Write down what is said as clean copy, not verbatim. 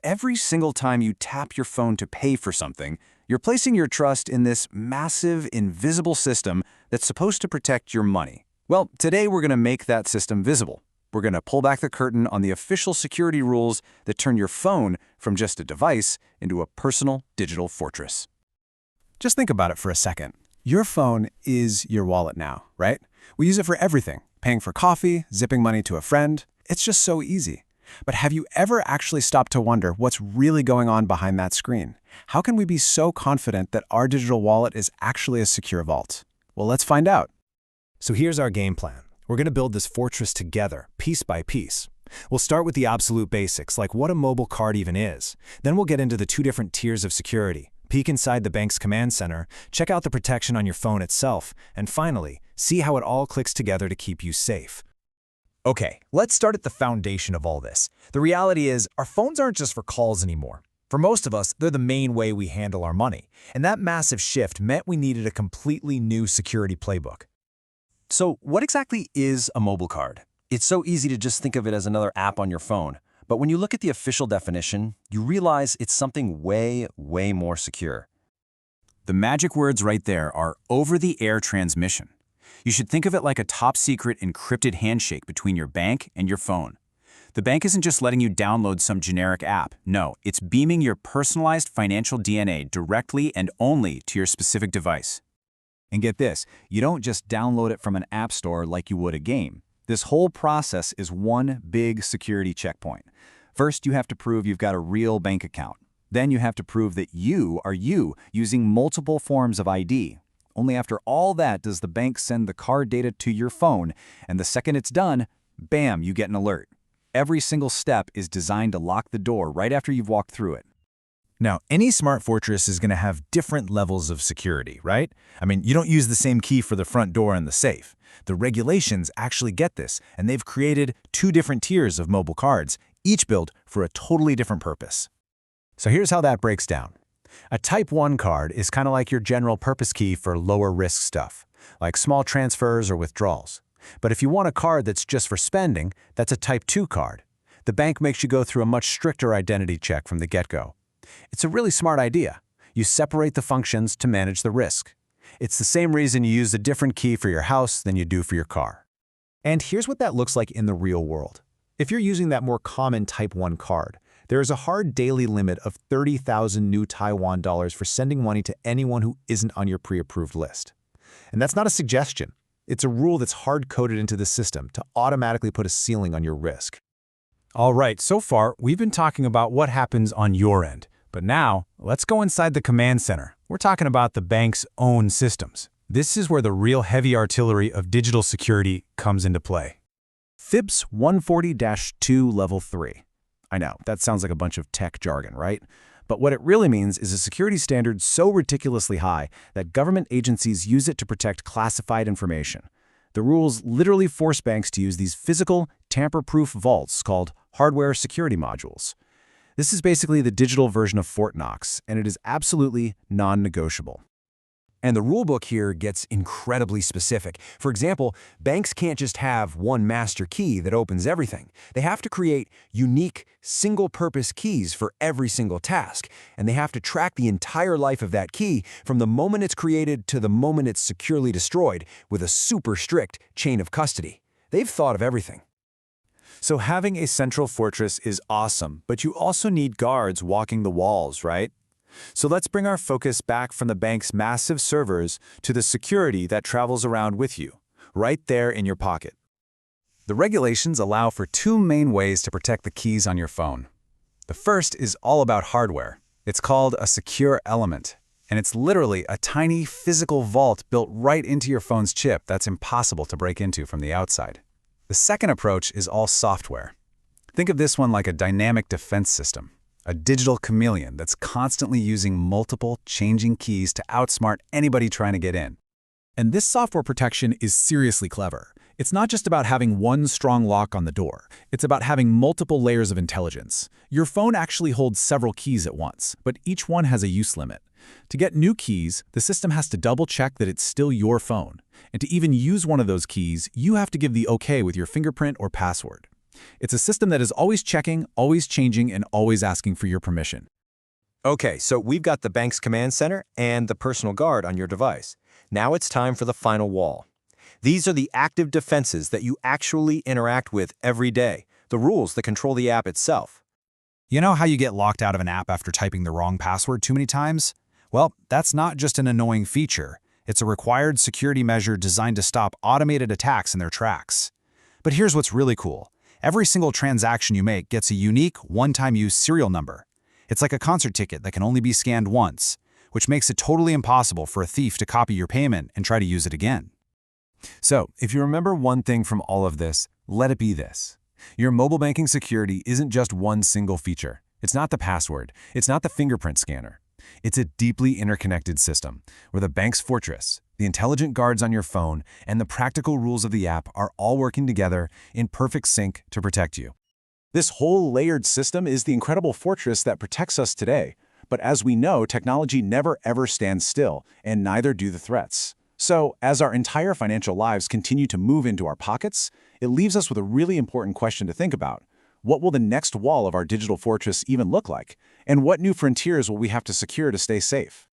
Every single time you tap your phone to pay for something, you're placing your trust in this massive, invisible system that's supposed to protect your money. Well, today we're going to make that system visible. We're going to pull back the curtain on the official security rules that turn your phone from just a device into a personal digital fortress. Just think about it for a second. Your phone is your wallet now, right? We use it for everything. Paying for coffee, zipping money to a friend. It's just so easy. But have you ever actually stopped to wonder what's really going on behind that screen? How can we be so confident that our digital wallet is actually a secure vault? Well, let's find out. So here's our game plan. We're going to build this fortress together, piece by piece. We'll start with the absolute basics, like what a mobile card even is. Then we'll get into the two different tiers of security. Peek inside the bank's command center, check out the protection on your phone itself, and finally, see how it all clicks together to keep you safe. Okay, let's start at the foundation of all this. The reality is, our phones aren't just for calls anymore. For most of us, they're the main way we handle our money. And that massive shift meant we needed a completely new security playbook. So what exactly is a mobile card? It's so easy to just think of it as another app on your phone. But when you look at the official definition, you realize it's something way, way more secure. The magic words right there are over-the-air transmission. You should think of it like a top-secret encrypted handshake between your bank and your phone. The bank isn't just letting you download some generic app. No, it's beaming your personalized financial DNA directly and only to your specific device. And get this, you don't just download it from an app store like you would a game. This whole process is one big security checkpoint. First, you have to prove you've got a real bank account. Then you have to prove that you are you using multiple forms of ID. Only after all that does the bank send the card data to your phone, and the second it's done, bam, you get an alert. Every single step is designed to lock the door right after you've walked through it. Now, any smart fortress is going to have different levels of security, right? You don't use the same key for the front door and the safe. The regulations actually get this, and they've created two different tiers of mobile cards, each built for a totally different purpose. So here's how that breaks down. A Type 1 card is kind of like your general purpose key for lower risk stuff, like small transfers or withdrawals. But if you want a card that's just for spending, that's a Type 2 card. The bank makes you go through a much stricter identity check from the get-go. It's a really smart idea. You separate the functions to manage the risk. It's the same reason you use a different key for your house than you do for your car. And here's what that looks like in the real world. If you're using that more common Type 1 card, there is a hard daily limit of 30,000 new Taiwan dollars for sending money to anyone who isn't on your pre-approved list. And that's not a suggestion. It's a rule that's hard-coded into the system to automatically put a ceiling on your risk. All right, so far, we've been talking about what happens on your end. But now, let's go inside the command center. We're talking about the bank's own systems. This is where the real heavy artillery of digital security comes into play. FIPS 140-2 Level 3. I know, that sounds like a bunch of tech jargon, right? But what it really means is a security standard so ridiculously high that government agencies use it to protect classified information. The rules literally force banks to use these physical, tamper-proof vaults called hardware security modules. This is basically the digital version of Fort Knox, and it is absolutely non-negotiable. And the rulebook here gets incredibly specific. For example, banks can't just have one master key that opens everything. They have to create unique, single-purpose keys for every single task, and they have to track the entire life of that key from the moment it's created to the moment it's securely destroyed with a super strict chain of custody. They've thought of everything. So having a central fortress is awesome, but you also need guards walking the walls, right? So let's bring our focus back from the bank's massive servers to the security that travels around with you, right there in your pocket. The regulations allow for two main ways to protect the keys on your phone. The first is all about hardware. It's called a secure element, and it's literally a tiny physical vault built right into your phone's chip that's impossible to break into from the outside. The second approach is all software. Think of this one like a dynamic defense system. A digital chameleon that's constantly using multiple changing keys to outsmart anybody trying to get in. And this software protection is seriously clever. It's not just about having one strong lock on the door. It's about having multiple layers of intelligence. Your phone actually holds several keys at once, but each one has a use limit. To get new keys, the system has to double-check that it's still your phone. And to even use one of those keys, you have to give the OK with your fingerprint or password. It's a system that is always checking, always changing, and always asking for your permission. Okay, so we've got the bank's command center and the personal guard on your device. Now it's time for the final wall. These are the active defenses that you actually interact with every day, the rules that control the app itself. You know how you get locked out of an app after typing the wrong password too many times? Well, that's not just an annoying feature. It's a required security measure designed to stop automated attacks in their tracks. But here's what's really cool. Every single transaction you make gets a unique, one-time use serial number. It's like a concert ticket that can only be scanned once, which makes it totally impossible for a thief to copy your payment and try to use it again. So, if you remember one thing from all of this, let it be this. Your mobile banking security isn't just one single feature. It's not the password. It's not the fingerprint scanner. It's a deeply interconnected system where the bank's fortress, the intelligent guards on your phone, and the practical rules of the app are all working together in perfect sync to protect you. This whole layered system is the incredible fortress that protects us today. But as we know, technology never ever stands still, and neither do the threats. So, as our entire financial lives continue to move into our pockets, it leaves us with a really important question to think about. What will the next wall of our digital fortress even look like? And what new frontiers will we have to secure to stay safe?